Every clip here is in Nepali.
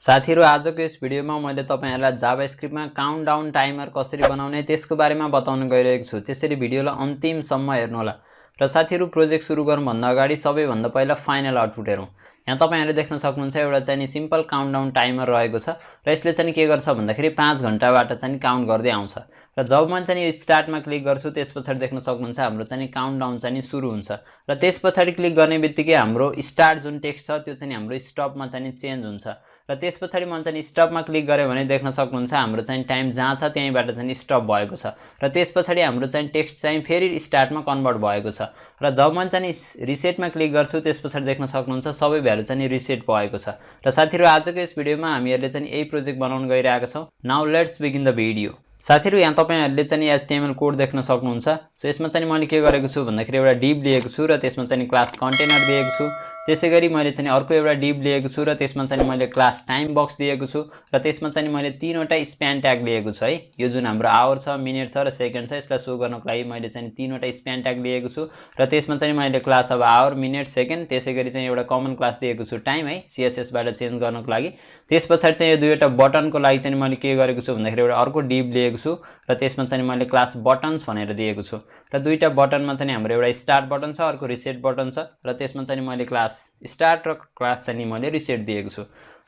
साथीहरु आजको यस भिडियोमा मैले तपाईहरुलाई जावास्क्रिप्टमा काउन्टडाउन टाइमर कसरी बनाउने त्यसको बारेमा बताउन गइरहेको छु। त्यसैले भिडियोलाई अन्तिमसम्म हेर्नु होला। र साथीहरु प्रोजेक्ट सुरु गर्न भन्दा अगाडि सबैभन्दा पहिला फाइनल आउटपुट हेरौं। यहाँ तपाईहरुले देख्न सक्नुहुन्छ एउटा चाहिँ सिम्पल काउन्टडाउन टाइमर रहेको छ र यसले चाहिँ के गर्छ भन्दाखेरि 5 घण्टाबाट चाहिँ काउन्ट गर्दै आउँछ। र जब म चाहिँ यो स्टार्टमा क्लिक गर्छु त्यसपछि देख्न सक्नुहुन्छ हाम्रो चाहिँ काउन्टडाउन चाहिँ सुरु हुन्छ र त्यसपछि क्लिक गर्ने बित्तिकै हाम्रो स्टार्ट जुन टेक्स्ट छ त्यो चाहिँ हाम्रो स्टपमा चाहिँ चेन्ज हुन्छ र त्यसपछि म चाहिँ स्टपमा क्लिक गरे भने देख्न सक्नुहुन्छ हाम्रो चाहिँ टाइम जहाँ छ त्यहीबाट चाहिँ स्टप भएको छ र त्यसपछि हाम्रो चाहिँ टेक्स्ट चाहिँ फेरि स्टार्टमा कन्भर्ट भएको छ र जब म चाहिँ रिसेटमा क्लिक गर्छु त्यसपछि देख्न सक्नुहुन्छ सबै भ्यालु चाहिँ रिसेट भएको छ। र साथीहरु आजको यस भिडियोमा हामीहरुले चाहिँ यही प्रोजेक्ट बनाउन गइरहेका छौं। Now let's begin the video. साथीहरु यहाँ तपाईहरुले चाहिँ एचटीएमएल कोड देख्न सक्नुहुन्छ। सो यसमा चाहिँ मैले के गरेको छु भन्दाखेरि एउटा डिभ लिएको छु र त्यसमा चाहिँ क्लास कन्टेनर दिएको छु। त्यसैगरी मैले चाहिँ अर्को एउटा डिभ लिएको छु र त्यसमा चाहिँ मैले क्लास टाइम बक्स दिएको छु र त्यसमा चाहिँ मैले तीनवटा स्प्यान ट्याग लिएको छु है। यो जुन हाम्रो आवर छ, मिनेट छ र सेकेन्ड छ यसलाई शो गर्नको लागि मैले चाहिँ तीनवटा स्प्यान ट्याग लिएको छु र त्यसमा चाहिँ मैले क्लास अब आवर, मिनेट, सेकेन्ड त्यसैगरी चाहिँ एउटा कमन क्लास दिएको छु टाइम है, सीएसएस बाट चेन्ज गर्नको लागि। त्यसपछि चाहिँ यो दुईवटा बटनको लागि चाहिँ मैले के गरेको छु भन्दाखेरि एउटा अर्को डिभ लिएको छु र त्यसमा चाहिँ मैले क्लास बटन्स भनेर दिएको छु र दुईटा बटनमा चाहिँ हाम्रो एउटा स्टार्ट बटन छ, अर्को रिसेट बटन छ र त्यसमा चाहिँ मैले क्लास स्टार्ट र क्लास चाहिँ मैले रिसेट दिएको छु।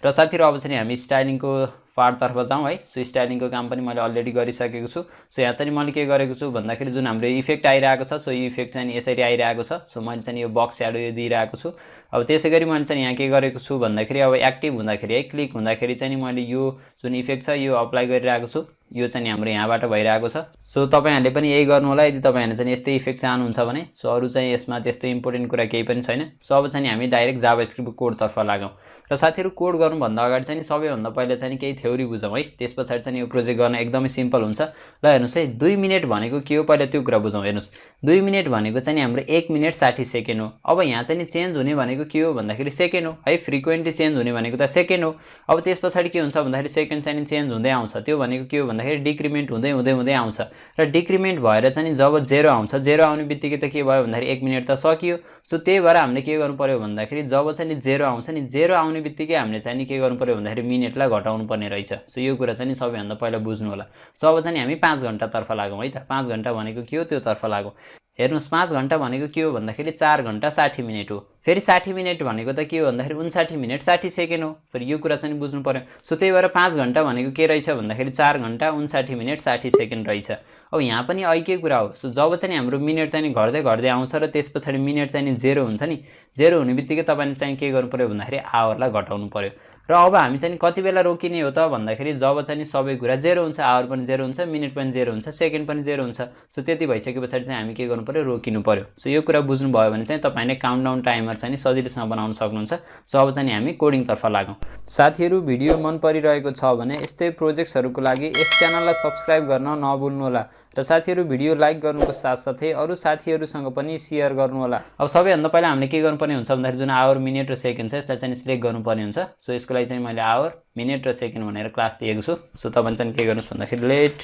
र साथीहरु अब चाहिँ हामी स्टाइलिङको पार्टतर्फ जाउँ है। सो स्टाइलिङको काम पनि मैले अलरेडी गरिसकेको छु। सो यहाँ चाहिँ मैले के गरेको छु भन्दाखेरि जुन हाम्रो इफेक्ट आइरहेको छ सो यो इफेक्ट चाहिँ यसरी आइरहेको छ। सो मैले चाहिँ यो बक्स स्याडो यो दिइरहेको छु। अब त्यसैगरी मैले चाहिँ यहाँ के गरेको छु भन्दाखेरि अब एक्टिभ हुँदाखेरि है क्लिक हुँदाखेरि चाहिँ मैले यो जुन इफेक्ट छ यो अप्लाई गरिरहेको छु। यो चाहिँ हाम्रो यहाँबाट भइरहेको छ। सो तपाईहरुले पनि यही गर्नु होला यदि तपाईहरुले चाहिँ यस्तै इफेक्ट चाहनुहुन्छ भने। सो अरु चाहिँ यसमा त्यस्तो इम्पोर्टेन्ट कुरा केही पनि छैन। सो अब चाहिँ हामी डाइरेक्ट जावास्क्रिप्ट कोडतर्फ लागौं। र साथीहरु कोड गर्नु भन्दा अगाडि चाहिँ सबैभन्दा पहिला चाहिँ केही थ्योरी बुझौं है। त्यसपछि चाहिँ यो प्रोजेक्ट गर्न एकदमै सिम्पल हुन्छ। ल हेर्नुस् है 2 मिनेट भनेको के हो पहिला त्यो कुरा बुझौं। हेर्नुस् 2 मिनेट भनेको चाहिँ हाम्रो 1 मिनेट 60 सेकेन्ड हो। अब यहाँ चाहिँ चेन्ज हुने भनेको के हो भन्दाखेरि सेकेन्ड हो है। फ्रिक्वेन्टली चेन्ज हुने भनेको त सेकेन्ड हो। अब त्यसपछि के हुन्छ भन्दाखेरि सेकेन्ड चाहिँ चेन्ज हुँदै आउँछ। त्यो भनेको के हो भन्दाखेरि डिक्रिमेन्ट हुँदै हुँदै हुँदै आउँछ र डिक्रिमेन्ट भएर चाहिँ जब 0 आउँछ 0 आउने बित्तिकै त के भयो भन्दाखेरि 1 मिनेट त सकियो। सो त्यही भएर हामीले के गर्नु पर्यो भन्दाखेरि जब चाहिँ 0 आउँछ नि 0 आउने बित्तिकै हामीले चाहिँ के गर्नु पर्यो भन्दाखेरि मिनेटलाई घटाउनु पर्ने रहेछ। सो यो कुरा चाहिँ सबैभन्दा पहिला बुझ्नु होला। सो अब चाहिँ हामी 5 घण्टा तर्फ लागौं है त। 5 घण्टा भनेको के हो त्यो तर्फ लागौं। हेर्नुस् 5 घण्टा भनेको के हो भन्दाखेरि 4 घण्टा 60 मिनेट हो। फेरि 60 मिनेट भनेको त के हो भन्दाखेरि 59 मिनेट 60 सेकेन्ड हो। फेरि यो कुरा चाहिँ बुझ्नु पर्यो। सो त्यही भएर 5 घण्टा भनेको के रहेछ भन्दाखेरि 4 घण्टा 59 मिनेट 60 सेकेन्ड रहेछ। अब यहाँ पनि ऐकै कुरा हो। सो जब चाहिँ हाम्रो मिनेट चाहिँ घट्दै घट्दै आउँछ र त्यसपछि मिनेट चाहिँ 0 हुन्छ नि 0 हुने बित्तिकै तपाईले चाहिँ के गर्नु पर्यो भन्दाखेरि आवरलाई घटाउनु पर्यो। र अब हामी चाहिँ कति बेला रोकिने हो त भन्दाखेरि जब चाहिँ सबै कुरा 0 हुन्छ, आवर पनि 0 हुन्छ, मिनेट पनि 0 हुन्छ, सेकेन्ड पनि 0 हुन्छ। सो त्यति भइसकेपछि चाहिँ हामी के गर्नु पर्यो रोकिनु पर्यो। सो यो कुरा बुझ्नु भयो भने चाहिँ तपाईले काउन्टडाउन टाइमर चाहिँ सजिलैसँग बनाउन सक्नुहुन्छ। सो अब चाहिँ हामी कोडिङ तर्फ लागौं। साथीहरु भिडियो मन परिरहेको छ भने यस्तै प्रोजेक्ट्सहरुको लागि यस च्यानललाई सब्स्क्राइब गर्न नभुल्नु होला र साथीहरु भिडियो लाइक गर्नुको साथसाथै अरु साथीहरुसँग पनि शेयर गर्नु होला। अब सबैभन्दा पहिला हामीले के गर्नुपर्ने हुन्छ भन्दाखेरि जुन आवर, मिनेट र सेकेन्ड छ यसलाई चाहिँ सिलेक्ट गर्नुपर्ने हुन्छ। सो यसको लागि चाहिँ मैले आवर, मिनेट र सेकेन्ड भनेर क्लास दिएको छु। सो तपाईले चाहिँ के गर्नुस् भन्दाखेरि लेट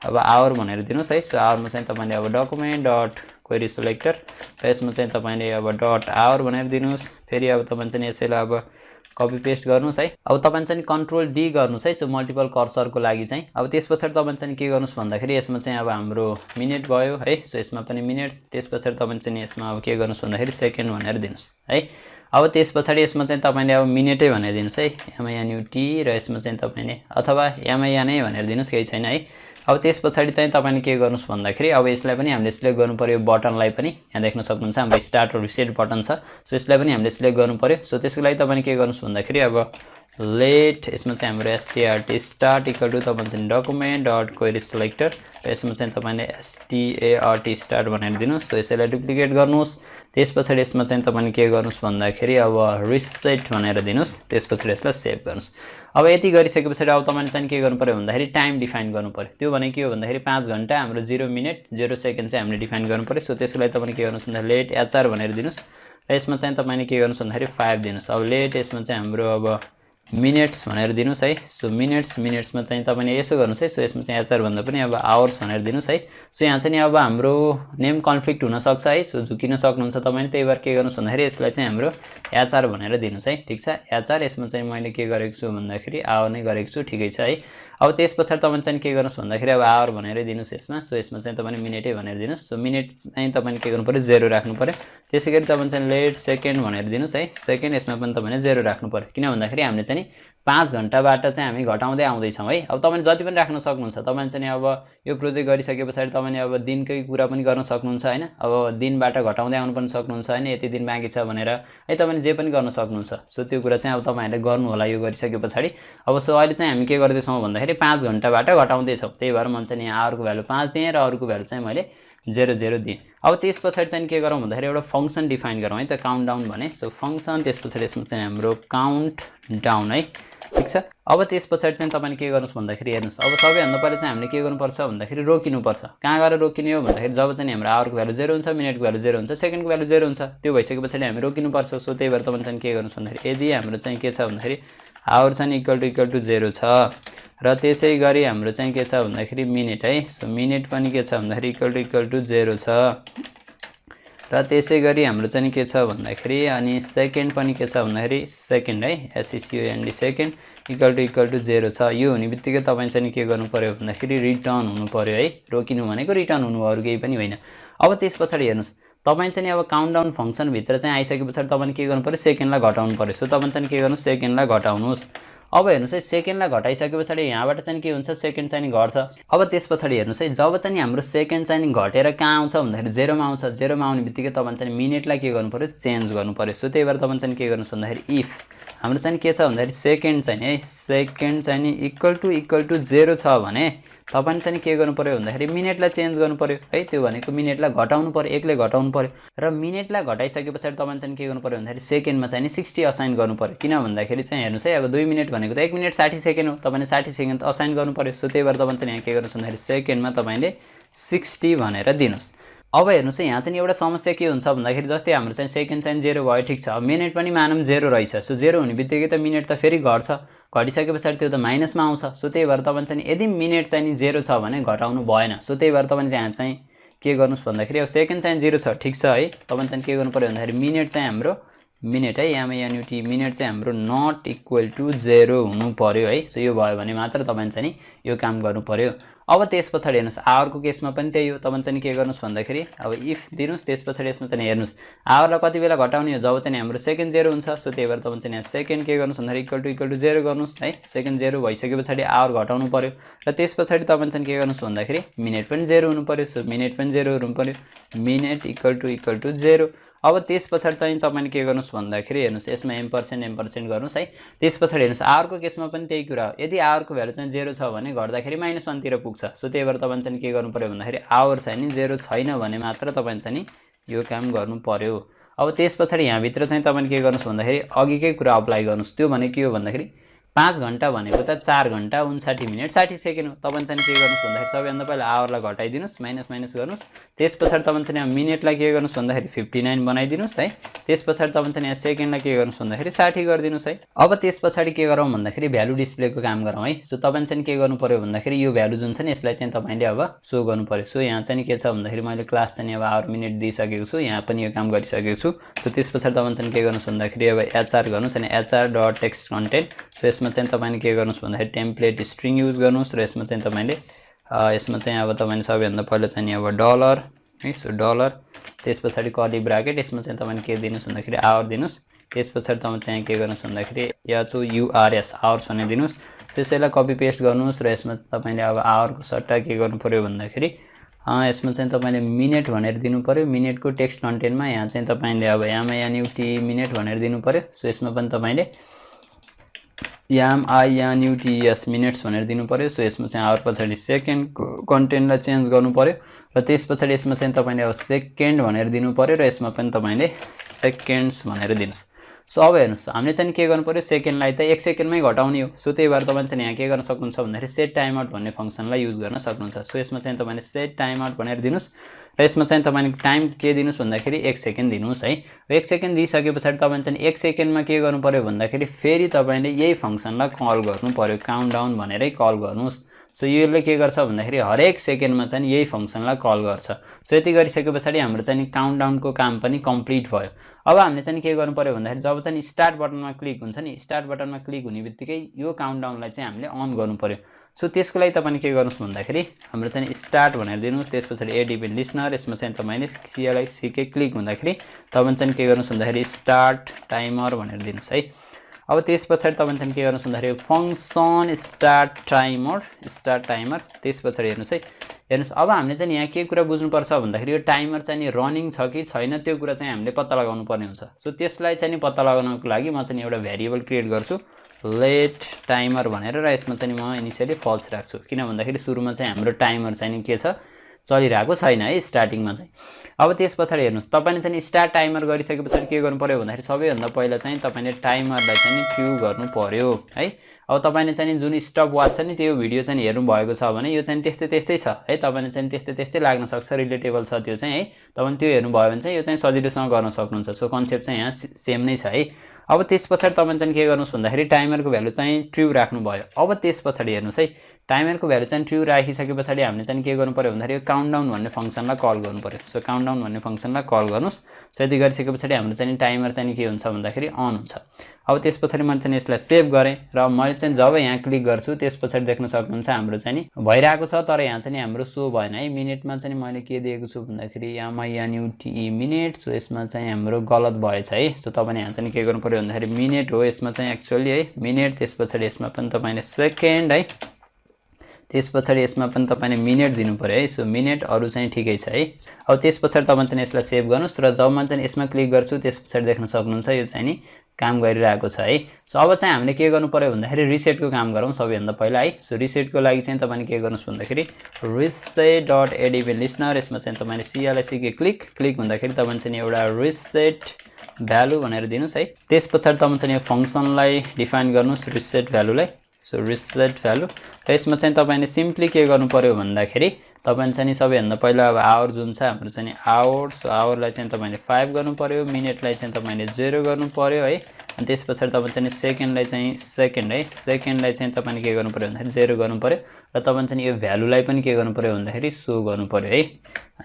अब आवर भनेर दिनुस् है। सो आवरमा चाहिँ तपाईले अब डकुमेन्ट डट क्वेरी सिलेक्टर र यसमा चाहिँ तपाईले अब डट आवर भनेर दिनुस्। फेरि अब तपाईले चाहिँ यसैलाई अब कपी पेस्ट गर्नुस् है। अब तपाईले चाहिँ कन्ट्रोल डी गर्नुस् है। सो मल्टिपल कर्सरको लागि चाहिँ अब त्यसपछि तपाईले चाहिँ के गर्नुस् भन्दाखेरि यसमा चाहिँ अब हाम्रो मिनेट भयो है। सो यसमा पनि मिनेट, त्यसपछि तपाईले चाहिँ यसमा अब के गर्नुस् भन्दाखेरि सेकेन्ड भनेर दिनुस् है। अब त्यसपछि यसमा चाहिँ तपाईले अब मिनेटै भनेर दिनुस् है, एमआइएनयुटी र यसमा चाहिँ तपाईले अथवा एमआइएन भनेर दिनुस् केही छैन है। अब त्यसपछि चाहिँ तपाईले के गर्नुस् भन्दाखेरि अब यसलाई पनि हामीले सिलेक्ट गर्नु पर्यो, बटनलाई पनि यहाँ देख्न सक्नुहुन्छ हाम्रो स्टार्ट र रिसेट बटन छ। सो यसलाई पनि हामीले सिलेक्ट गर्नु पर्यो। सो त्यसको लागि तपाईले के गर्नुस् भन्दाखेरि अब लेट यसमा चाहिँ हाम्रो strt start इक्वल टु तपाईले चाहिँ डकुमेन्ट डट क्वेरी सिलेक्टर र यसमा चाहिँ तपाईले start start भनेर दिनुस्। सो यसैलाई डुप्लिकेट गर्नुस्। त्यसपछि यसमा चाहिँ तपाईले के गर्नुस् भन्दाखेरि अब रिसेट भनेर दिनुस्। त्यसपछि यसलाई सेभ गर्नुस्। अब यति गरिसकेपछि अब तपाईले चाहिँ के गर्नु पर्यो भन्दाखेरि टाइम डिफाइन गर्नु पर्यो। त्यो भनेको के हो भन्दाखेरि 5 घण्टा हाम्रो 0 मिनेट 0 सेकेन्ड चाहिँ हामीले डिफाइन गर्नु पर्यो। सो त्यसको लागि तपाईले के गर्नुस् भन्दा लेट एचआर भनेर दिनुस् र यसमा चाहिँ तपाईले के गर्नुस् भन्दाखेरि 5 दिनुस्। अब लेट यसमा चाहिँ हाम्रो अब मिनेट्स भनेर दिनुस् है। सो मिनेट्समा चाहिँ तपाईले यसो गर्नुस् है। सो यसमा चाहिँ एचआर भन्दा पनि अब आवर्स भनेर दिनुस् है। सो यहाँ चाहिँ नि अब हाम्रो नेम कन्फ्लिक्ट हुन सक्छ है। सो झुकिन सक्नुहुन्छ तपाईले, त्यही भएर के गर्नुस् भन्दाखेरि यसलाई चाहिँ हाम्रो एचआर भनेर दिनुस् है। ठीक छ, एचआर। यसमा चाहिँ मैले के गरेको छु भन्दाखेरि आवर नै गरेको छु, ठिकै छ है। अब त्यसपछि तपाईले चाहिँ के गर्नुस् भन्दाखेरि अब आवर भनेरै दिनुस् यसमा। सो यसमा चाहिँ तपाईले मिनेटै भनेर दिनुस्। सो मिनेट चाहिँ तपाईले के गर्नु पर्यो, 0 राख्नु पर्यो। त्यसैगरी तपाईले चाहिँ लेट सेकेन्ड भनेर दिनुस् है। सेकेन्ड यसमा पनि तपाईले 0 राख्नु पर्यो, किन भन्दाखेरि हामीले चाहिँ 5 घण्टाबाट चाहिँ हामी घटाउँदै आउँदैछौँ है। अब तपाईले जति पनि राख्न सक्नुहुन्छ। तपाईले चाहिँ अब यो प्रोजेक्ट गरिसकेपछि तपाईले अब दिनकै कुरा पनि गर्न सक्नुहुन्छ हैन। अब दिनबाट घटाउँदै आउनु पनि सक्नुहुन्छ हैन, यति दिन बाँकी छ भनेर है। तपाईले जे पनि गर्न सक्नुहुन्छ। सो त्यो कुरा चाहिँ अब तपाईहरुले गर्नु होला यो गरिसकेपछि। अब सो अहिले चाहिँ हामी के गर्दैछौँ भन्दाखेरि 5 घण्टाबाट घटाउँदै छौँ। त्यही भएर मैले चाहिँ यहाँ आवर को भ्यालु 5 दिएँ र अरुको भ्यालु चाहिँ मैले 0 दिएँ। अब त्यसपछि चाहिँ के गरौँ भन्दाखेरि एउटा फंक्सन डिफाइन गरौँ है त, काउन्ट डाउन भने। सो फंक्सन, त्यसपछि यसमा चाहिँ हाम्रो काउन्ट डाउन है। ठीक छ। अब त्यसपछि चाहिँ तपाईले के गर्नुस् भन्दाखेरि हेर्नुस्, अब सबैभन्दा पहिले चाहिँ हामीले के गर्नुपर्छ भन्दाखेरि रोकिनुपर्छ। कहाँ गएर रोकिने हो भन्दाखेरि जब चाहिँ हाम्रो आवरको भ्यालु 0 हुन्छ, मिनेटको भ्यालु 0 हुन्छ, सेकेन्डको भ्यालु 0 हुन्छ, त्यो भइसकेपछि हामी रोकिनुपर्छ। सो त्यही भएर तपाईले चाहिँ के गर्नुस् भन्दाखेरि यदि हाम्रो चाहिँ के छ भन्दाखेरि आवर चाहिँ इक्वल टु 0 छ र त्यसै गरी हाम्रो चाहिँ के छ भन्दाखेरि मिनेट है। सो मिनेट पनि के छ भन्दाखेरि इक्वल टु 0 छ र त्यसै गरी हाम्रो चाहिँ के छ भन्दाखेरि अनि सेकेन्ड पनि के छ भन्दाखेरि सेकेन्ड है, SECOND सेकेन्ड इक्वल टु 0 छ। यो हुने बित्तिकै तपाईं चाहिँ के गर्नु पर्यो भन्दाखेरि रिटर्न हुनु पर्यो है। रोकिनु भनेको रिटर्न हुनु, अरु केही पनि होइन। अब त्यसपछि हेर्नुस्, तपाईं चाहिँ अब काउन्टडाउन फंक्सन भित्र चाहिँ आइसकेपछि तपाईले के गर्नु पर्यो, सेकेन्डलाई घटाउनु पर्यो। सो तपाईं चाहिँ के गर्नुस्, सेकेन्डलाई घटाउनुस्। अब हेर्नुस् है, सेकेन्डलाई घटाइसकेपछि यहाँबाट चाहिँ के हुन्छ, सेकेन्ड चाहिँ घट्छ। अब त्यसपछि हेर्नुस् है, जब चाहिँ हाम्रो सेकेन्ड चाहिँ घटेर कहाँ आउँछ भन्दाखेरि 0 मा आउँछ। 0 मा आउने बित्तिकै तपाईले चाहिँ मिनेटलाई के गर्नु पर्यो, चेन्ज गर्नु पर्यो। सो त्यही भएर तपाईले चाहिँ के गर्नुस् भन्दाखेरि इफ हाम्रो चाहिँ के छ भन्दाखेरि सेकेन्ड चाहिँ है, सेकेन्ड चाहिँ इक्वल टु 0 छ भने तपाईले चाहिँ के गर्नु पर्यो भन्दाखेरि मिनेटलाई चेन्ज गर्नु पर्यो है। त्यो भनेको मिनेटलाई घटाउनु पर्यो, एकले घटाउनु पर्यो र मिनेटलाई घटाइसकेपछि तपाईले चाहिँ के गर्नु पर्यो भन्दाखेरि सेकेन्डमा चाहिँ 60 असाइन गर्नु पर्यो। किन भन्दाखेरि चाहिँ हेर्नुस् है, अब 2 मिनेट भनेको त 1 मिनेट 60 सेकेन्ड हो, तपाईले 60 सेकेन्ड असाइन गर्नु पर्यो। सो त्यही भएर तपाईले चाहिँ यहाँ के गर्नुस् भन्दाखेरि सेकेन्डमा तपाईले 60 भनेर दिनुस्। अब हेर्नुस् है, यहाँ चाहिँ एउटा समस्या के हुन्छ भन्दाखेरि जस्तै हाम्रो चाहिँ सेकेन्ड चाहिँ 0 भयो, ठीक छ। अब मिनेट पनि मानौँ 0 रहेछ। सो 0 हुने बित्तिकै त मिनेट त फेरि घट्छ, घटिसकेपछि त्यो त माइनसमा आउँछ। सो त्यही भएर तपाईले चाहिँ यदि मिनेट चाहिँ 0 छ भने घटाउनु भएन। सो त्यही भएर तपाईले यहाँ चाहिँ के गर्नुस् भन्दाखेरि अब सेकेन्ड चाहिँ 0 छ, ठीक छ है। तपाईले चाहिँ के गर्नु पर्यो भन्दाखेरि मिनेट चाहिँ हाम्रो मिनेट है, MINUT मिनेट चाहिँ हाम्रो नट इक्वल टु 0 हुनु पर्यो है। सो यो भयो भने मात्र तपाईले चाहिँ यो काम गर्नु पर्यो। अब त्यसपछि हेर्नुस्, आवरको केसमा पनि त्यही हो। तपाईले चाहिँ के गर्नुस् भन्दाखेरि अब इफ दिनुस्, त्यसपछि यसमा चाहिँ हेर्नुस् आवरलाई कति बेला घटाउने हो, जब चाहिँ हाम्रो सेकेन्ड 0 हुन्छ। सो त्यही भएर तपाईले चाहिँ यहाँ सेकेन्ड के गर्नुस् भन्दाखेरि इक्वल टु 0 गर्नुस् है। सेकेन्ड 0 भइसकेपछि आवर घटाउनु पर्यो र त्यसपछि तपाईले चाहिँ के गर्नुस् भन्दाखेरि मिनेट पनि 0 हुनु पर्यो। सो मिनेट पनि 0 हुनु पर्यो, मिनेट इक्वल टु 0। अब त्यसपछि चाहिँ तपाईले के गर्नुस् भन्दाखेरि हेर्नुस्, यसमा एम्परसेन्ट गर्नुस् है। त्यसपछि हेर्नुस् आवरको केसमा पनि त्यही कुरा हो। यदि आवरको भ्यालु चाहिँ 0 छ भने घट्दाखेरि -1 तिर पुग्छ। सो त्यही भएर तपाईले चाहिँ के गर्नु पर्यो भन्दाखेरि आवर चाहिँ नि 0 छैन भने मात्र तपाईले चाहिँ यो काम गर्नु पर्यो। अब त्यसपछि यहाँ भित्र चाहिँ तपाईले के गर्नुस् भन्दाखेरि अघिकै कुरा अप्लाई गर्नुस्। त्यो भने के हो भन्दाखेरि 5 घण्टा भनेको त 4 घण्टा 59 मिनेट 60 सेकेन्ड हो। तपाईले चाहिँ के गर्नुस् भन्दाखेरि सबैभन्दा पहिला आवरलाई घटाइदिनुस्, माइनस गर्नुस्। त्यसपछि तपाईले चाहिँ यहाँ मिनेटलाई के गर्नुस् भन्दाखेरि 59 बनाइदिनुस् है। त्यसपछि तपाईले चाहिँ यहाँ सेकेन्डलाई के गर्नुस् भन्दाखेरि 60 गरिदिनुस् है। अब त्यसपछि के गरौँ भन्दाखेरि भ्यालु डिस्प्लेको काम गरौँ है। सो तपाईले चाहिँ के गर्नु पर्यो भन्दाखेरि यो भ्यालु जुन छ नि यसलाई चाहिँ तपाईले अब शो गर्नु पर्यो। सो यहाँ चाहिँ के छ भन्दाखेरि मैले क्लास चाहिँ अब आवर मिनेट दिइसकेको छु, यहाँ पनि यो काम गरिसकेको छु। सो त्यसपछि तपाईले चाहिँ के गर्नुस् भन्दाखेरि अब HR गर्नुस् अनि HR.text content। सो यसमा चाहिँ तपाईले के गर्नुस् भन्दाखेरि टेम्प्लेट स्ट्रिङ युज गर्नुस् र यसमा चाहिँ तपाईले यसमा चाहिँ अब तपाईले सबैभन्दा पहिला चाहिँ अब डलर है। सो डलर त्यसपछि कर्ली ब्राकेट, यसमा चाहिँ तपाईले के दिनुस् भन्दाखेरि आवर दिनुस्। त्यसपछि तपाईले चाहिँ के गर्नुस् भन्दाखेरि HOURS आवर्स भनेर दिनुस्। त्यसैलाई कपी पेस्ट गर्नुस् र यसमा तपाईले अब आवरको सट्टा के गर्नु पर्यो भन्दाखेरि यसमा चाहिँ तपाईले मिनेट भनेर दिनु पर्यो। मिनेटको टेक्स्ट कन्टेन्टमा यहाँ चाहिँ तपाईले अब MINUT मिनेट भनेर दिनु पर्यो। सो यसमा पनि तपाईले MINUTS मिनेट्स भनेर दिनु पर्यो। सो यसमा चाहिँ आवर पछाडि सेकेन्डको कन्टेन्टलाई चेन्ज गर्नु पर्यो र त्यसपछि यसमा चाहिँ तपाईले अब सेकेन्ड भनेर दिनु पर्यो र यसमा पनि तपाईले सेकेन्ड्स भनेर दिनुस्। सो अब हेर्नुस्, हामीले चाहिँ के गर्नु पर्यो, सेकेन्डलाई त 1 सेकेन्डमै घटाउने हो। सो त्यही भएर तपाईले चाहिँ यहाँ के गर्न सक्नुहुन्छ भन्दाखेरि सेट टाइम आउट भन्ने फंक्सनलाई युज गर्न सक्नुहुन्छ। सो यसमा चाहिँ तपाईले सेट टाइम आउट भनेर दिनुस् र यसमा चाहिँ तपाईले टाइम के दिनुस् भन्दाखेरि 1 सेकेन्ड दिनुस् है। 1 सेकेन्ड दिइसकेपछि तपाईले चाहिँ 1 सेकेन्डमा के गर्नु पर्यो भन्दाखेरि फेरि तपाईले यही फंक्सनलाई कल गर्नु पर्यो, काउन्टडाउन भनेरै कल गर्नुस्। सो यसले के गर्छ भन्दाखेरि हरेक सेकेन्डमा चाहिँ यही फंक्सनलाई कल गर्छ। सो यति गरिसकेपछि हाम्रो चाहिँ काउन्टडाउनको काम पनि कम्प्लिट भयो। अब हामीले चाहिँ के गर्नु पर्यो भन्दाखेरि जब चाहिँ स्टार्ट बटनमा क्लिक हुन्छ नि, स्टार्ट बटनमा क्लिक हुनेबित्तिकै यो काउन्टडाउनलाई चाहिँ हामीले अन गर्नु पर्यो। सो त्यसको लागि तपाईले के गर्नुस् भन्दाखेरि हाम्रो चाहिँ स्टार्ट भनेर दिनुस्, त्यसपछि एडिबी लिसनर, यसमा चाहिँ तपाईले सीएलआईसीके क्लिक हुँदाखेरि तपाईले चाहिँ के गर्नुस् भन्दाखेरि स्टार्ट टाइमर भनेर दिनुस् है। अब त्यसपछि तपाईले चाहिँ के गर्नुस् भन्दाखेरि फंक्सन स्टार्ट टाइमर त्यसपछि हेर्नुस् है। हेर्नुस् अब हामीले चाहिँ यहाँ के कुरा बुझ्नुपर्छ भन्दाखेरि यो टाइमर चाहिँ नि रनिङ छ कि छैन त्यो कुरा चाहिँ हामीले पत्ता लगाउनु पर्ने हुन्छ। सो त्यसलाई चाहिँ नि पत्ता लगाउनको लागि म चाहिँ एउटा भेरिएबल क्रिएट गर्छु लेट टाइमर भनेर, र यसमा चाहिँ म इनिशियली फल्स राख्छु किन भन्दाखेरि सुरुमा चाहिँ हाम्रो टाइमर चाहिँ नि के छ चलिरहेको छैन है स्टार्टिङमा चाहिँ। अब त्यसपछि हेर्नुस् तपाईले चाहिँ स्टार्ट टाइमर गरिसकेपछि के गर्नु पर्यो भन्दाखेरि सबैभन्दा पहिला चाहिँ तपाईले टाइमरलाई चाहिँ ट्रु गर्नु पर्यो है। अब तपाईले चाहिँ जुन स्टप वाच छ नि त्यो भिडियो चाहिँ हेर्नु भएको छ भने यो चाहिँ त्यस्तै छ है, तपाईले चाहिँ त्यस्तै लाग्न सक्छ, रिलेटेबल छ त्यो चाहिँ है। तपाईले त्यो हेर्नु भयो भने चाहिँ यो चाहिँ सजिलोसँग गर्न सक्नुहुन्छ। सो कन्सेप्ट चाहिँ यहाँ सेम नै छ है। अब त्यसपछि तपाईले चाहिँ के गर्नुस् भन्दाखेरि टाइमरको भ्यालु चाहिँ ट्रु राख्नु भयो। अब त्यसपछि हेर्नुस् है टाइमरको भ्यालु चाहिँ ट्रु राखिसकेपछि हामीले चाहिँ के गर्नु पर्यो भन्दाखेरि काउन्टडाउन भन्ने फंक्सनलाई कल गर्नु पर्यो। सो काउन्टडाउन भन्ने फंक्सनलाई कल गर्नुस्। सो यति गरिसकेपछि हाम्रो चाहिँ टाइमर चाहिँ के हुन्छ भन्दाखेरि अन हुन्छ। अब त्यसपछि मैले चाहिँ यसलाई सेभ गरेँ र मैले चाहिँ जब यहाँ क्लिक गर्छु त्यसपछि देख्न सक्नुहुन्छ हाम्रो चाहिँ भइरहेको छ, तर यहाँ चाहिँ हाम्रो सो भएन है। मिनेटमा चाहिँ मैले के दिएको छु भन्दाखेरि MINUTE मिनेट। सो यसमा चाहिँ हाम्रो गलत भएछ है। सो तपाईले यहाँ चाहिँ के गर्नु पर्यो भन्दाखेरि मिनेट हो यसमा चाहिँ एक्चुअली है मिनेट, त्यसपछि यसमा पनि तपाईले सेकेन्ड है, त्यसपछि यसमा पनि तपाईले मिनेट दिनु पर्यो है। सो मिनेट अरु चाहिँ ठिकै छ है। अब त्यसपछि तपाईले चाहिँ यसलाई सेभ गर्नुस् र जब म चाहिँ यसमा क्लिक गर्छु त्यसपछि देख्न सक्नुहुन्छ यो चाहिँ नि काम गरिरहेको छ है। सो अब चाहिँ हामीले के गर्नु पर्यो भन्दाखेरि रिसेटको काम गरौँ सबैभन्दा पहिला है। सो रिसेटको लागि चाहिँ तपाईले के गर्नुस् भन्दाखेरि reset.adb लिसनर, यसमा चाहिँ तपाईले CLIC क्लिक हुँदाखेरि तपाईले चाहिँ एउटा रिसेट भ्यालु भनेर दिनुस् है। त्यसपछि तपाईले चाहिँ यो फंक्सनलाई डिफाइन गर्नुस् रिसेट भ्यालुलाई। सो रिसेट भ्यालु र यसमा चाहिँ तपाईले सिम्पली के गर्नु पर्यो भन्दाखेरि तपाईले चाहिँ सबैभन्दा पहिला अब आवर जुन छ हाम्रो चाहिँ आवर, सो आवरलाई चाहिँ तपाईले 5 गर्नु पर्यो, मिनेटलाई चाहिँ तपाईले 0 गर्नु पर्यो है। अनि त्यसपछि तपाईले चाहिँ सेकेन्डलाई चाहिँ सेकेन्ड है, सेकेन्डलाई चाहिँ तपाईले के गर्नु पर्यो भन्दाखेरि 0 गर्नु पर्यो र तपाईले चाहिँ यो भ्यालुलाई पनि के गर्नु पर्यो भन्दाखेरि सो गर्नु पर्यो है।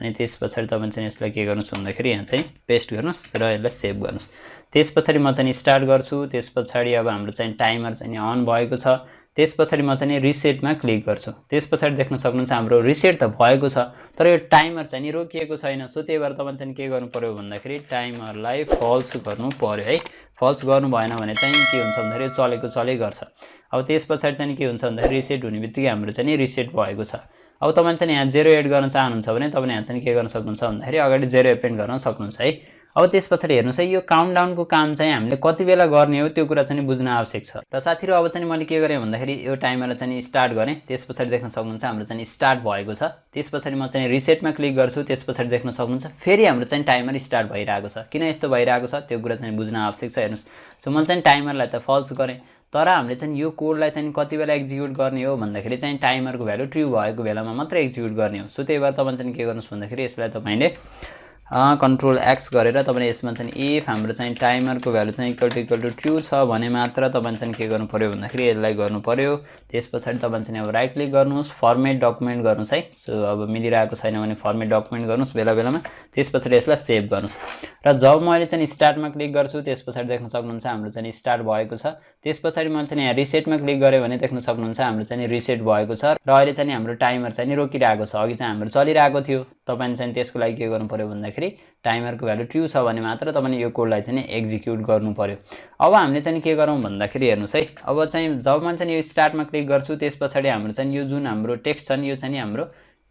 अनि त्यसपछि तपाईले चाहिँ यसलाई के गर्नुस् भन्दाखेरि यहाँ चाहिँ पेस्ट गर्नुस् र यसलाई सेभ गर्नुस्। त्यसपछि म चाहिँ स्टार्ट गर्छु, त्यसपछि अब हाम्रो चाहिँ टाइमर चाहिँ अन भएको छ। त्यसपछि म चाहिँ रिसेटमा क्लिक गर्छु, त्यसपछि देख्न सक्नुहुन्छ हाम्रो रिसेट त भएको छ तर यो टाइमर चाहिँ नि रोकिएको छैन। सो त्यही भएर तपाईले चाहिँ के गर्नु पर्यो भन्दाखेरि टाइमरलाई फल्स गर्नु पर्यो है। फल्स गर्नु भएन भने चाहिँ के हुन्छ भन्दाखेरि चलेको चलै गर्छ। अब त्यसपछि चाहिँ के हुन्छ भन्दाखेरि रिसेट हुनेबित्तिकै हाम्रो चाहिँ रिसेट भएको छ। अब तपाईले चाहिँ यहाँ 0 एड गर्न चाहनुहुन्छ भने तपाईले यहाँ चाहिँ के गर्न सक्नुहुन्छ भन्दाखेरि अगाडि 0 एपेन्ड गर्न सक्नुहुन्छ है। अब त्यसपछि हेर्नुस् है यो काउन्टडाउनको काम चाहिँ हामीले कति बेला गर्ने हो त्यो कुरा चाहिँ बुझ्न आवश्यक छ। र साथीहरु अब चाहिँ मैले के गरेँ भन्दाखेरि यो टाइमरलाई चाहिँ स्टार्ट गरेँ, त्यसपछि देख्न सक्नुहुन्छ हाम्रो चाहिँ स्टार्ट भएको छ। त्यसपछि म चाहिँ रिसेटमा क्लिक गर्छु, त्यसपछि देख्न सक्नुहुन्छ फेरि हाम्रो चाहिँ टाइमर स्टार्ट भइरहेको छ। किन यस्तो भइरहेको छ त्यो कुरा चाहिँ बुझ्न आवश्यक छ। हेर्नुस् सो मैले चाहिँ टाइमरलाई त फल्स गरेँ तर हामीले चाहिँ यो कोडलाई चाहिँ कति बेला एक्जिक्युट गर्ने हो भन्दाखेरि चाहिँ टाइमरको भ्यालु ट्रु भएको बेलामा मात्र एक्जिक्युट गर्ने हो। सो त्यही भएर तपाईले चाहिँ के गर्नुस् भन्दाखेरि यसलाई तपाईले कन्ट्रोल एक्स गरेर तपाईले यसमा चाहिँ इफ हाम्रो चाहिँ टाइमरको भ्यालु चाहिँ इक्वल टु ट्रु छ भने मात्र तपाईले चाहिँ के गर्नु पर्यो भन्दाखेरि यसलाई गर्नु पर्यो। त्यसपछि तपाईले चाहिँ अब राइट क्लिक गर्नुस्, फर्मेट डकुमेन्ट गर्नुस् है। सो अब मिलिरहेको छैन भने फर्मेट डकुमेन्ट गर्नुस् बेला बेलामा, त्यसपछि यसलाई सेभ गर्नुस्। र जब मैले चाहिँ स्टार्टमा क्लिक गर्छु त्यसपछि देख्न सक्नुहुन्छ हाम्रो चाहिँ स्टार्ट भएको छ। त्यसपछि मैले चाहिँ यहाँ रिसेटमा क्लिक गरेँ भने देख्न सक्नुहुन्छ हाम्रो चाहिँ रिसेट भएको छ र अहिले चाहिँ हाम्रो टाइमर चाहिँ रोकिरहेको छ। अघि चाहिँ हाम्रो चलिरहेको थियो। तपाईले चाहिँ त्यसको लागि के गर्नु पर्यो भन्दाखेरि टाइमरको भ्यालु ट्रु छ भने मात्र तपाईले यो कोडलाई चाहिँ एक्जिक्युट गर्नु पर्यो। अब हामीले चाहिँ के गरौँ भन्दाखेरि हेर्नुस् है, अब चाहिँ जब म चाहिँ यो स्टार्टमा क्लिक गर्छु त्यसपछि हाम्रो चाहिँ यो जुन हाम्रो टेक्स्ट छ नि यो चाहिँ हाम्रो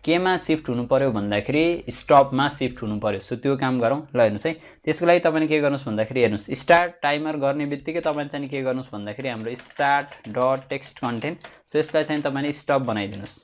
केमा शिफ्ट हुनु पर्यो भन्दाखेरि स्टपमा शिफ्ट हुनु पर्यो। सो त्यो काम गरौँ ल। हेर्नुस् है त्यसको लागि तपाईले के गर्नुस् भन्दाखेरि हेर्नुस् स्टार्ट टाइमर गर्ने बित्तिकै तपाईले चाहिँ के गर्नुस् भन्दाखेरि हाम्रो start dot text content, so यसलाई चाहिँ तपाईले स्टप बनाइदिनुस्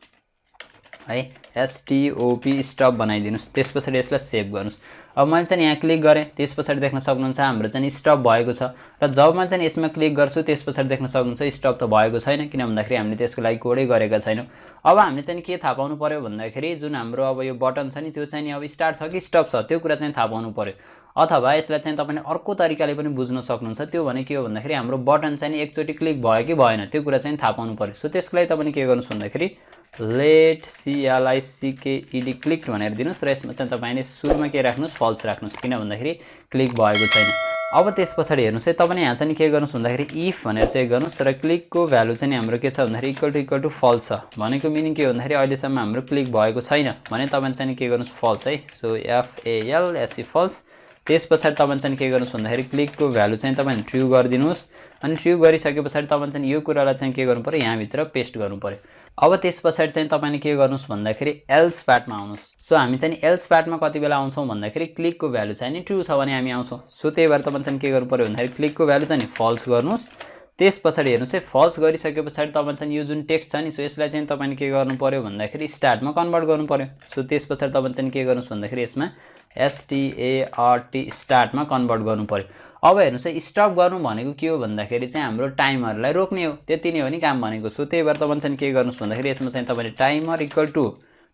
है, STOP स्टप बनाइदिनुस्। त्यसपछि यसलाई सेभ गर्नुस्। अब मैले चाहिँ यहाँ क्लिक गरेँ, त्यसपछि देख्न सक्नुहुन्छ हाम्रो चाहिँ स्टप भएको छ र जब म चाहिँ यसमा क्लिक गर्छु त्यसपछि देख्न सक्नुहुन्छ स्टप त भएको छैन, किन भन्दाखेरि हामीले त्यसको लागि कोडै गरेका छैनौँ। अब हामीले चाहिँ के थाहा पाउनु पर्यो भन्दाखेरि जुन हाम्रो अब यो बटन छ नि त्यो चाहिँ अब स्टार्ट छ कि स्टप छ त्यो कुरा चाहिँ थाहा पाउनु पर्यो। अथवा यसलाई चाहिँ तपाईले अर्को तरिकाले पनि बुझ्न सक्नुहुन्छ, त्यो भने के हो भन्दाखेरि हाम्रो बटन चाहिँ एकचोटि क्लिक भयो कि भएन त्यो कुरा चाहिँ थाहा पाउनु पर्यो। सो त्यसको लागि तपाईले के गर्नुस् भन्दाखेरि लेट CLICKED क्लिक भनेर दिनुस् र यसमा चाहिँ तपाईले सुरुमा के राख्नुस् फल्स राख्नुस्, किन भन्दाखेरि क्लिक भएको छैन। अब त्यसपछि हेर्नुस् है तपाईले यहाँ चाहिँ के गर्नुस् भन्दाखेरि इफ भनेर चेक गर्नुस् र क्लिकको भ्यालु चाहिँ हाम्रो के छ भन्दाखेरि इक्वल टु फल्स छ। भनेको मिनिङ के हो भन्दाखेरि अहिलेसम्म हाम्रो क्लिक भएको छैन भने तपाईले चाहिँ के गर्नुस् फल्स है। So FALSE false. त्यसपछि तपाईले चाहिँ के गर्नुस् भन्दाखेरि क्लिकको भ्यालु चाहिँ तपाईले ट्रु गरिदिनुस् अनि ट्रु गरिसकेपछि तपाईले चाहिँ यो कुरालाई चाहिँ के गर्नु पर्यो यहाँ भित्र पेस्ट गर्नु पर्यो। अब त्यसपछि चाहिँ तपाईले के गर्नुस् भन्दाखेरि एल्स पार्टमा आउनुस्। सो हामी चाहिँ एल्स पार्टमा कति बेला आउँछौँ भन्दाखेरि क्लिकको भ्यालु चाहिँ नि ट्रु छ भने हामी आउँछौँ। सो त्यही भएर तपाईले चाहिँ के गर्नु पर्यो भन्दाखेरि क्लिकको भ्यालु चाहिँ फल्स गर्नुस्। त्यसपछि हेर्नुस् है फल्स गरिसकेपछि तपाईले चाहिँ यो जुन टेक्स्ट छ नि सो यसलाई चाहिँ तपाईले के गर्नु पर्यो भन्दाखेरि स्टार्टमा कन्भर्ट गर्नु पर्यो। सो त्यसपछि तपाईले चाहिँ के गर्नुस् भन्दाखेरि यसमा START स्टार्टमा कन्भर्ट गर्नु पर्यो। अब हेर्नुस् है स्टप गर्नु भनेको के हो भन्दाखेरि चाहिँ हाम्रो टाइमरलाई रोक्ने हो, त्यति नै हो नि काम भनेको। सो त्यही भएर तपाईले चाहिँ के गर्नुस् भन्दाखेरि यसमा चाहिँ तपाईले टाइमर इक्वल टु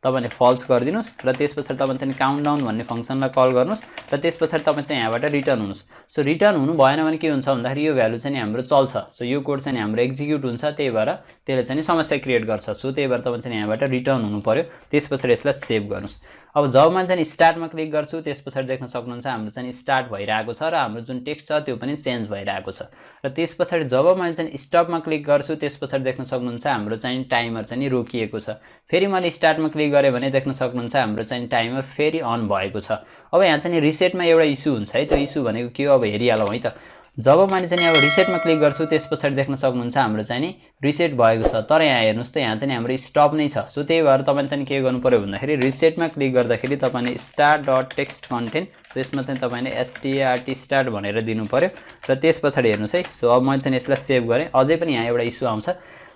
तपाईले फल्स गरिदिनुस् र त्यसपछि तपाईले चाहिँ काउन्टडाउन भन्ने फंक्सनलाई कल गर्नुस् र त्यसपछि तपाईले चाहिँ यहाँबाट रिटर्न हुनुस्। सो रिटर्न हुनु भएन भने के हुन्छ भन्दाखेरि यो भ्यालु चाहिँ हाम्रो चल्छ। सो यो कोड चाहिँ हाम्रो एक्जिक्युट हुन्छ, त्यही भएर त्यसले चाहिँ समस्या क्रिएट गर्छ। सो त्यही भएर तपाईले चाहिँ यहाँबाट रिटर्न हुनु पर्यो। त्यसपछि यसलाई सेभ गर्नुस्। अब जब म चाहिँ स्टार्टमा क्लिक गर्छु त्यसपछि देख्न सक्नुहुन्छ हाम्रो चाहिँ स्टार्ट भइरहेको छ र हाम्रो जुन टेक्स्ट छ त्यो पनि चेन्ज भइरहेको छ। र त्यसपछि जब मैले चाहिँ स्टपमा क्लिक गर्छु त्यसपछि देख्न सक्नुहुन्छ हाम्रो चाहिँ टाइमर चाहिँ रोकिएको छ। फेरि मैले स्टार्टमा क्लिक गरेँ भने देख्न सक्नुहुन्छ हाम्रो चाहिँ टाइमर फेरि अन भएको छ। अब यहाँ चाहिँ रिसेटमा एउटा इस्यु हुन्छ है, त्यो इस्यु भनेको के हो अब हेरिहालौँ है त। जब मैले चाहिँ अब रिसेटमा क्लिक गर्छु त्यसपछि देख्न सक्नुहुन्छ हाम्रो चाहिँ नि रिसेट भएको छ, तर यहाँ हेर्नुस् त यहाँ चाहिँ हाम्रो स्टप नै छ। सो त्यही भएर तपाईले चाहिँ के गर्नु पर्यो भन्दाखेरि रिसेटमा क्लिक गर्दाखेरि तपाईले start.textContent सो यसमा चाहिँ तपाईले START स्टार्ट भनेर दिनु पर्यो र त्यसपछि हेर्नुस् है। सो अब मैले चाहिँ यसलाई सेभ गरेँ, अझै पनि यहाँ एउटा इस्यु आउँछ।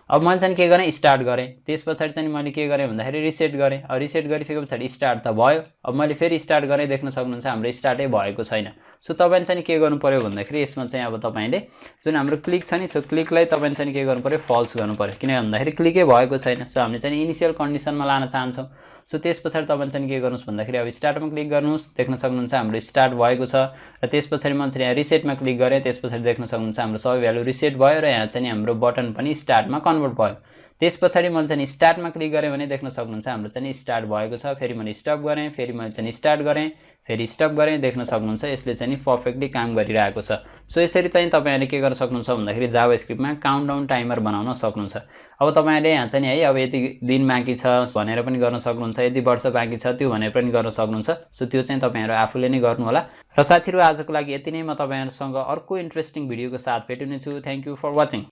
अब मैले चाहिँ के गरेँ स्टार्ट गरेँ, त्यसपछि चाहिँ मैले के गरेँ भन्दाखेरि रिसेट गरेँ। अब रिसेट गरिसकेपछि स्टार्ट त भयो। अब मैले फेरि स्टार्ट गरेँ, देख्न सक्नुहुन्छ हाम्रो स्टार्टै भएको छैन। सो तपाईले चाहिँ के गर्नु पर्यो भन्दाखेरि यसमा चाहिँ अब तपाईले जुन हाम्रो क्लिक छ नि सो क्लिकलाई तपाईले चाहिँ के गर्नु पर्यो फल्स गर्नु पर्यो, किन भन्दाखेरि क्लिकै भएको छैन। सो हामीले चाहिँ इनिशियल कन्डिसनमा लान चाहन्छौँ। सो त्यसपछि तपाईले चाहिँ के गर्नुस् भन्दाखेरि अब स्टार्टमा क्लिक गर्नुस्, देख्न सक्नुहुन्छ हाम्रो स्टार्ट भएको छ र त्यसपछि म चाहिँ यहाँ रिसेटमा क्लिक गरेँ, त्यसपछि देख्न सक्नुहुन्छ हाम्रो सबै भ्यालु रिसेट भयो र यहाँ चाहिँ हाम्रो बटन पनि स्टार्टमा कन्भर्ट भयो। त्यसपछि मैले चाहिँ स्टार्टमा क्लिक गरेँ भने देख्न सक्नुहुन्छ हाम्रो चाहिँ स्टार्ट भएको छ। फेरि मैले स्टप गरेँ, फेरि मैले चाहिँ स्टार्ट गरेँ, फेरि स्टप गरेँ, देख्न सक्नुहुन्छ यसले चाहिँ पर्फेक्टली काम गरिरहेको छ। सो यसरी चाहिँ तपाईहरुले के गर्न सक्नुहुन्छ भन्दाखेरि जावास्क्रिप्टमा काउन्टडाउन टाइमर बनाउन सक्नुहुन्छ। अब तपाईहरुले यहाँ चाहिँ है अब यति दिन बाँकी छ भनेर पनि गर्न सक्नुहुन्छ, यति वर्ष बाँकी छ त्यो भनेर पनि गर्न सक्नुहुन्छ। सो त्यो चाहिँ तपाईहरु आफूले नै गर्नु होला। र साथीहरु आजको लागि यति नै। म तपाईहरुसँग अर्को इन्ट्रेस्टिङ भिडियोको साथ भेट्ने छु। Thank you for watching.